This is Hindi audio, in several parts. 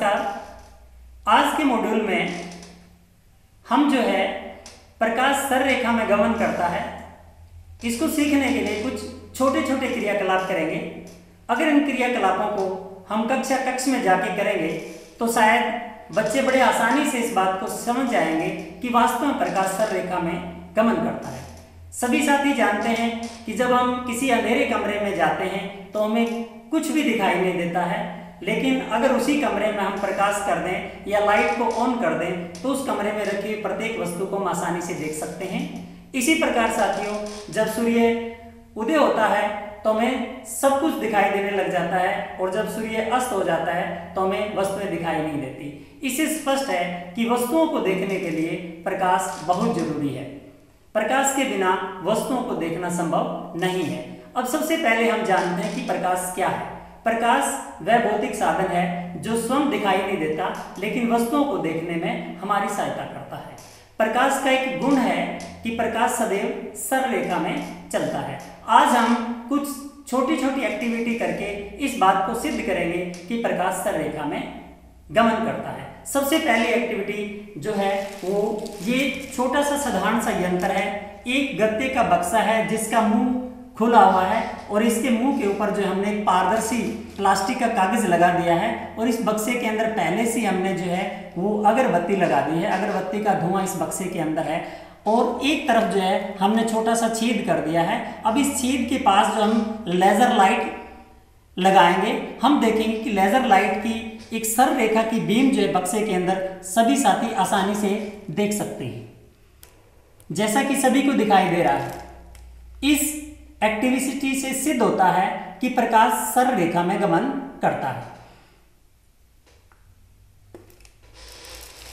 नमस्कार। आज के मॉड्यूल में हम जो है प्रकाश सररेखा में गमन करता है, इसको सीखने के लिए कुछ छोटे छोटे क्रियाकलाप करेंगे। अगर इन क्रियाकलापों को हम कक्ष में जाके करेंगे तो शायद बच्चे बड़े आसानी से इस बात को समझ जाएंगे कि वास्तव में प्रकाश सररेखा में गमन करता है। सभी साथी जानते हैं कि जब हम किसी अंधेरे कमरे में जाते हैं तो हमें कुछ भी दिखाई नहीं देता है, लेकिन अगर उसी कमरे में हम प्रकाश कर दें या लाइट को ऑन कर दें तो उस कमरे में रखी हुई प्रत्येक वस्तु को हम आसानी से देख सकते हैं। इसी प्रकार साथियों, जब सूर्य उदय होता है तो हमें सब कुछ दिखाई देने लग जाता है और जब सूर्य अस्त हो जाता है तो हमें वस्तुएं दिखाई नहीं देती। इससे स्पष्ट है कि वस्तुओं को देखने के लिए प्रकाश बहुत जरूरी है। प्रकाश के बिना वस्तुओं को देखना संभव नहीं है। अब सबसे पहले हम जानते हैं कि प्रकाश क्या है। प्रकाश वह भौतिक साधन है जो स्वयं दिखाई नहीं देता लेकिन वस्तुओं को देखने में हमारी सहायता करता है। प्रकाश का एक गुण है कि प्रकाश सदैव सररेखा में चलता है। आज हम कुछ छोटी छोटी एक्टिविटी करके इस बात को सिद्ध करेंगे कि प्रकाश सररेखा में गमन करता है। सबसे पहली एक्टिविटी जो है वो ये छोटा सा साधारण सा यंत्र है। एक गत्ते का बक्सा है जिसका मुंह खुला हुआ है और इसके मुंह के ऊपर जो हमने एक पारदर्शी प्लास्टिक का कागज लगा दिया है और इस बक्से के अंदर पहले से हमने जो है वो अगरबत्ती लगा दी है। अगरबत्ती का धुआं इस बक्से के अंदर है और एक तरफ जो है हमने छोटा सा छेद कर दिया है। अब इस छेद के पास जो हम लेजर लाइट लगाएंगे, हम देखेंगे कि लेजर लाइट की एक सररेखा की बीम जो है बक्से के अंदर सभी साथी आसानी से देख सकते हैं, जैसा कि सभी को दिखाई दे रहा है। इस एक्टिविटी से सिद्ध होता है कि प्रकाश सररेखा में गमन करता है।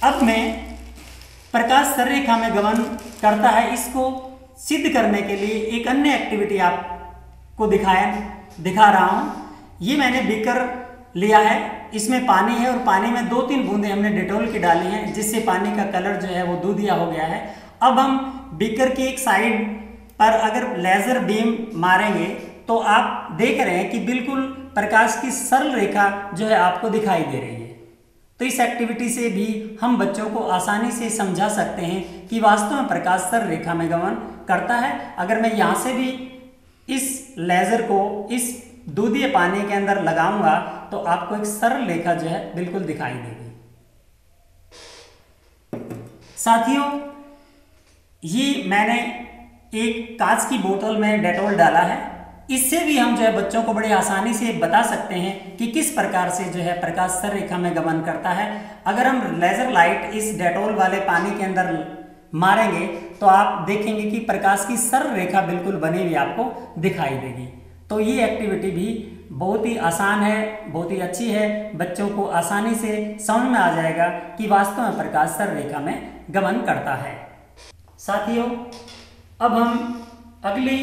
अब मैं प्रकाश सररेखा में गमन करता है इसको सिद्ध करने के लिए एक अन्य एक्टिविटी आपको दिखा रहा हूं। ये मैंने बीकर लिया है, इसमें पानी है और पानी में 2-3 बूंदें हमने डेटॉल की डाली हैं जिससे पानी का कलर जो है वो दूधिया हो गया है। अब हम बीकर की एक साइड पर अगर लेजर बीम मारेंगे तो आप देख रहे हैं कि बिल्कुल प्रकाश की सरल रेखा जो है आपको दिखाई दे रही है। तो इस एक्टिविटी से भी हम बच्चों को आसानी से समझा सकते हैं कि वास्तव में प्रकाश सरल रेखा में गमन करता है। अगर मैं यहाँ से भी इस लेजर को इस दूधिये पानी के अंदर लगाऊंगा तो आपको एक सरल रेखा जो है बिल्कुल दिखाई देगी। साथियों, ये मैंने एक कांच की बोतल में डेटॉल डाला है। इससे भी हम जो है बच्चों को बड़े आसानी से बता सकते हैं कि किस प्रकार से जो है प्रकाश सररेखा में गमन करता है। अगर हम लेजर लाइट इस डेटॉल वाले पानी के अंदर मारेंगे तो आप देखेंगे कि प्रकाश की सरल रेखा बिल्कुल बनी हुई आपको दिखाई देगी। तो ये एक्टिविटी भी बहुत ही आसान है, बहुत ही अच्छी है। बच्चों को आसानी से समझ में आ जाएगा कि वास्तव में प्रकाश सररेखा में गमन करता है। साथियों, अब हम अगली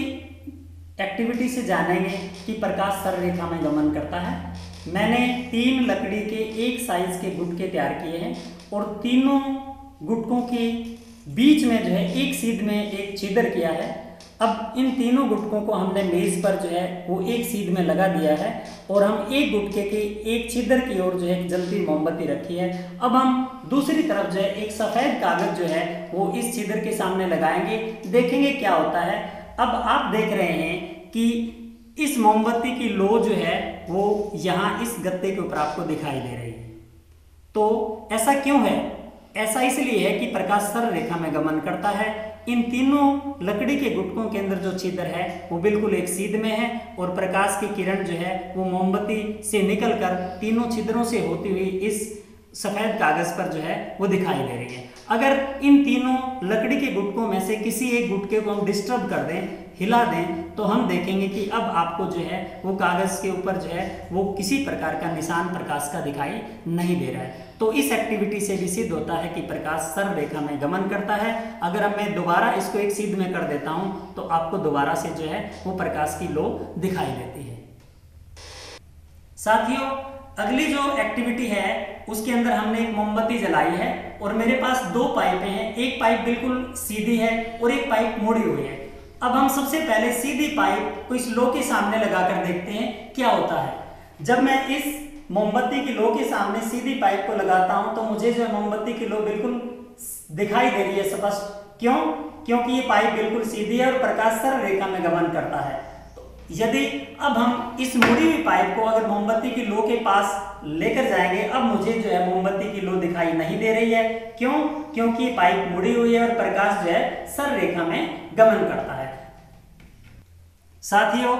एक्टिविटी से जानेंगे कि प्रकाश सररेखा में गमन करता है। मैंने 3 लकड़ी के एक साइज के गुटके तैयार किए हैं और तीनों गुटकों के बीच में जो है एक सीध में एक छिद्र किया है। अब इन तीनों गुटकों को हमने मेज पर जो है वो एक सीध में लगा दिया है और हम एक गुटके के एक छिद्र की ओर जो है जलती मोमबत्ती रखी है। अब हम दूसरी तरफ जो है एक सफेद कागज जो है वो इस छिद्र के सामने लगाएंगे, देखेंगे क्या होता है। अब आप देख रहे हैं कि इस मोमबत्ती की लो जो है वो यहाँ इस गत्ते के ऊपर आपको दिखाई दे रही है। तो ऐसा क्यों है? ऐसा इसलिए है कि प्रकाश सररेखा में गमन करता है। इन तीनों लकड़ी के गुटकों के अंदर जो छिद्र है वो बिल्कुल एक सीध में है और प्रकाश की किरण जो है वो मोमबत्ती से निकलकर तीनों छिद्रों से होती हुई इस सफेद कागज पर जो है वो दिखाई दे रही है। अगर इन तीनों लकड़ी के गुटकों में से किसी एक गुटके को हम डिस्टर्ब कर दें, हिला दें, तो हम देखेंगे कि अब आपको जो है वो कागज के ऊपर जो है वो किसी प्रकार का निशान प्रकाश का दिखाई नहीं दे रहा है। तो इस एक्टिविटी से भी सिद्ध होता है कि प्रकाश सररेखा में गमन करता है। अगर अब मैं दोबारा इसको एक सीध में कर देता हूं तो आपको दोबारा से जो है वो प्रकाश की लो दिखाई देती है। साथियों, अगली जो एक्टिविटी है उसके अंदर हमने एक मोमबत्ती जलाई है और मेरे पास 2 पाइपें हैं। एक पाइप बिल्कुल सीधी है और एक पाइप मुड़ी हुई है। अब हम सबसे पहले सीधी पाइप को इस लो के सामने लगाकर देखते हैं क्या होता है। जब मैं इस मोमबत्ती की लो के सामने सीधी पाइप को लगाता हूं तो मुझे जो है मोमबत्ती की लो बिल्कुल दिखाई दे रही है स्पष्ट। क्यों? क्योंकि ये पाइप बिल्कुल सीधी है और प्रकाश सरल रेखा में गमन करता है। तो यदि अब हम इस मुड़ी हुई पाइप को अगर मोमबत्ती की लो के पास लेकर जाएंगे, अब मुझे जो है मोमबत्ती की लो दिखाई नहीं दे रही है। क्यों? क्योंकि ये पाइप मुड़ी हुई है और प्रकाश जो है सरल रेखा में गमन करता है। साथियों,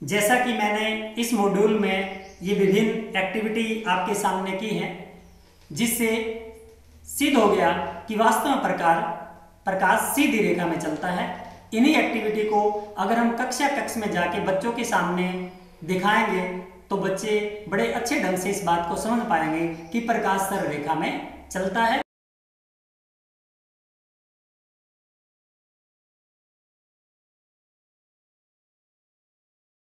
जैसा कि मैंने इस मॉड्यूल में ये विभिन्न एक्टिविटी आपके सामने की है, जिससे सिद्ध हो गया कि वास्तव में प्रकाश सीधी रेखा में चलता है। इन्हीं एक्टिविटी को अगर हम कक्ष में जाके बच्चों के सामने दिखाएंगे तो बच्चे बड़े अच्छे ढंग से इस बात को समझ पाएंगे कि प्रकाश सरल रेखा में चलता है।